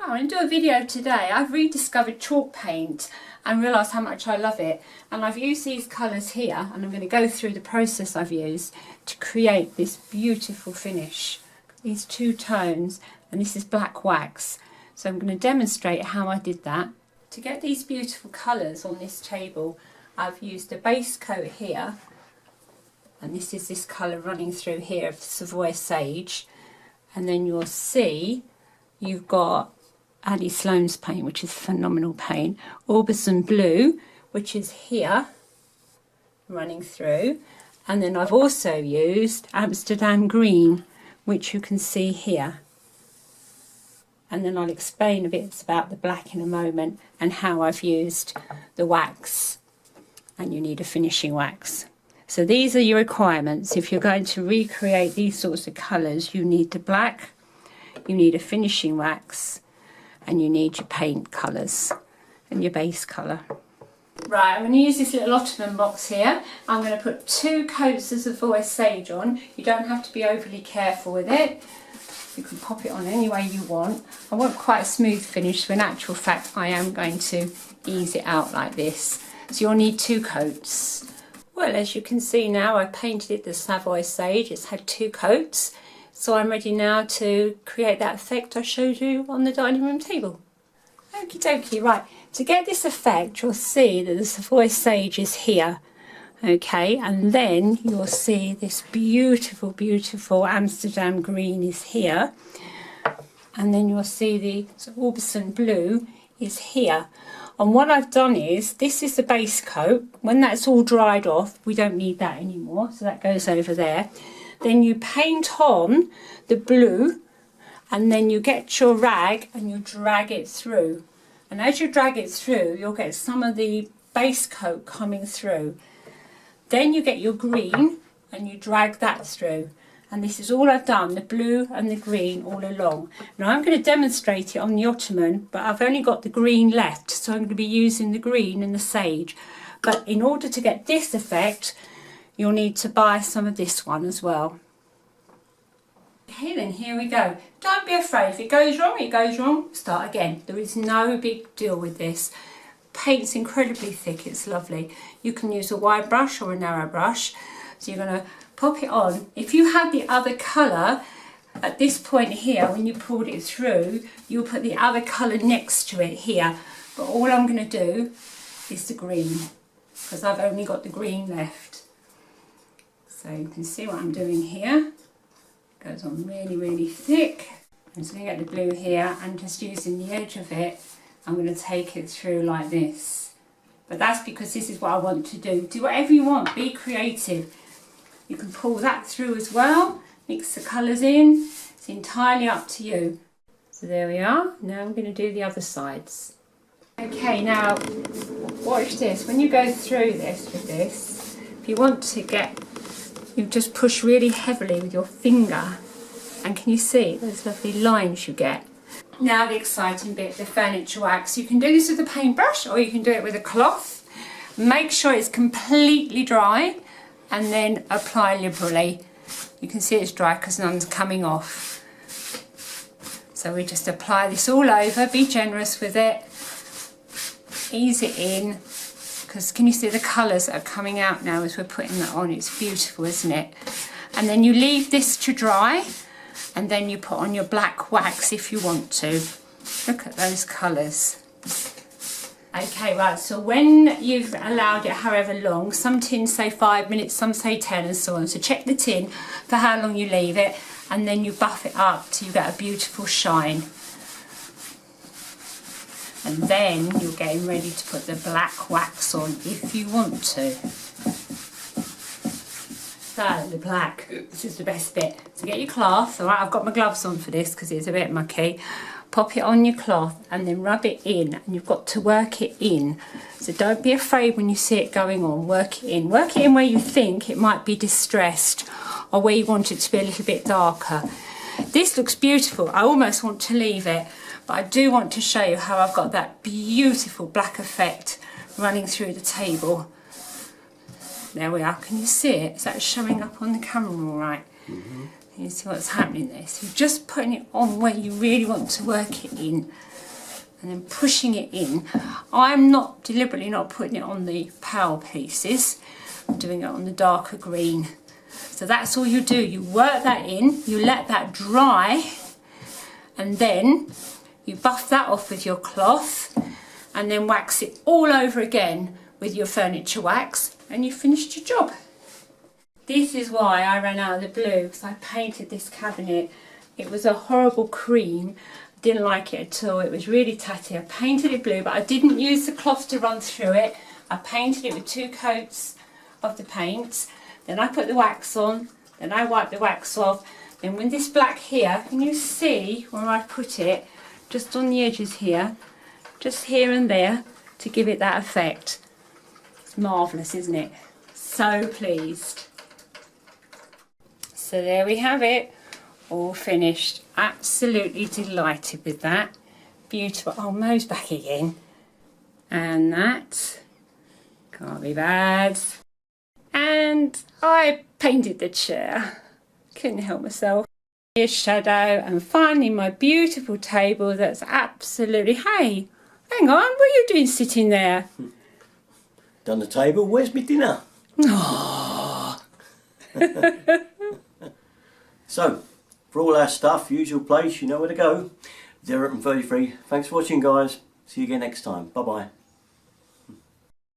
I'm going to do a video today. I've rediscovered chalk paint and realised how much I love it, and I've used these colours here, and I'm going to go through the process I've used to create this beautiful finish. These two tones, and this is black wax, so I'm going to demonstrate how I did that. To get these beautiful colours on this table, I've used a base coat here, and this is this colour running through here of Savoy Sage, and then you'll see you've got Addie Sloan's paint, which is phenomenal paint, Orbison Blue, which is here running through, and then I've also used Amsterdam Green, which you can see here. And then I'll explain a bit about the black in a moment and how I've used the wax, and you need a finishing wax. So these are your requirements. If you're going to recreate these sorts of colours, you need the black, you need a finishing wax, and you need your paint colours and your base colour. Right, I'm going to use this little Ottoman box here. I'm going to put 2 coats of Savoy Sage on. You don't have to be overly careful with it. You can pop it on any way you want. I want quite a smooth finish, so in actual fact I am going to ease it out like this. So you'll need 2 coats. Well, as you can see now, I painted it the Savoy Sage. It's had 2 coats. So I'm ready now to create that effect I showed you on the dining room table. Okie dokie, right. To get this effect, you'll see that the Savoy Sage is here. Okay, and then you'll see this beautiful, beautiful Amsterdam Green is here. And then you'll see the Orbison Blue is here. And what I've done is, this is the base coat. When that's all dried off, we don't need that anymore, so that goes over there. Then you paint on the blue, and then you get your rag and you drag it through. And as you drag it through, you'll get some of the base coat coming through. Then you get your green and you drag that through. And this is all I've done, the blue and the green all along. Now I'm going to demonstrate it on the Ottoman, but I've only got the green left, so I'm going to be using the green and the sage. But in order to get this effect, you'll need to buy some of this one as well. Okay then, here we go. Don't be afraid. If it goes wrong, it goes wrong. Start again. There is no big deal with this. Paint's incredibly thick, it's lovely. You can use a wide brush or a narrow brush. So you're going to pop it on. If you had the other colour at this point here, when you pulled it through, you'll put the other colour next to it here. But all I'm going to do is the green, because I've only got the green left. So you can see what I'm doing here. It goes on really, really thick. I'm just going to get the blue here and just using the edge of it, I'm going to take it through like this. But that's because this is what I want to do. Do whatever you want, be creative. You can pull that through as well, mix the colours in. It's entirely up to you. So there we are. Now I'm going to do the other sides. Okay, now watch this. When you go through this with this, if you want to get, you just push really heavily with your finger, and can you see those lovely lines you get? Now the exciting bit, the furniture wax. You can do this with a paintbrush or you can do it with a cloth. Make sure it's completely dry and then apply liberally. You can see it's dry because none's coming off. So we just apply this all over, be generous with it, ease it in, because can you see the colours that are coming out now as we're putting that on? It's beautiful, isn't it? And then you leave this to dry, and then you put on your black wax if you want to. Look at those colours. Okay, right, so when you've allowed it however long, some tins say 5 minutes, some say 10 and so on. So check the tin for how long you leave it, and then you buff it up till you get a beautiful shine. And then you're getting ready to put the black wax on if you want to. So the black, this is the best bit. So get your cloth, alright, I've got my gloves on for this because it's a bit mucky. Pop it on your cloth and then rub it in, and you've got to work it in. So don't be afraid when you see it going on, work it in. Work it in where you think it might be distressed or where you want it to be a little bit darker. This looks beautiful, I almost want to leave it, but I do want to show you how I've got that beautiful black effect running through the table. There we are, can you see it? Is that showing up on the camera all right? You see what's happening there? So you're just putting it on where you really want to work it in. and then pushing it in. I'm not deliberately not putting it on the pale pieces. I'm doing it on the darker green. So that's all you do. You work that in, you let that dry, and then you buff that off with your cloth and then wax it all over again with your furniture wax, and you finished your job. This is why I ran out of the blue, because I painted this cabinet. It was a horrible cream. Didn't like it at all. It was really tatty. I painted it blue, but I didn't use the cloth to run through it. I painted it with 2 coats of the paint. Then I put the wax on. Then I wiped the wax off. Then with this black here, can you see where I put it? Just on the edges here. Just here and there to give it that effect. It's marvellous, isn't it? So pleased. So there we have it. All finished. Absolutely delighted with that. Beautiful. Oh, Mo's back again. And that. Can't be bad. And I painted the chair. Couldn't help myself. Here's shadow, and finally my beautiful table that's absolutely... Hey, hang on, what are you doing sitting there? Done the table, where's my dinner? Aww. So, for all our stuff, usual place, you know where to go. 0 and 33. Thanks for watching, guys. See you again next time. Bye bye.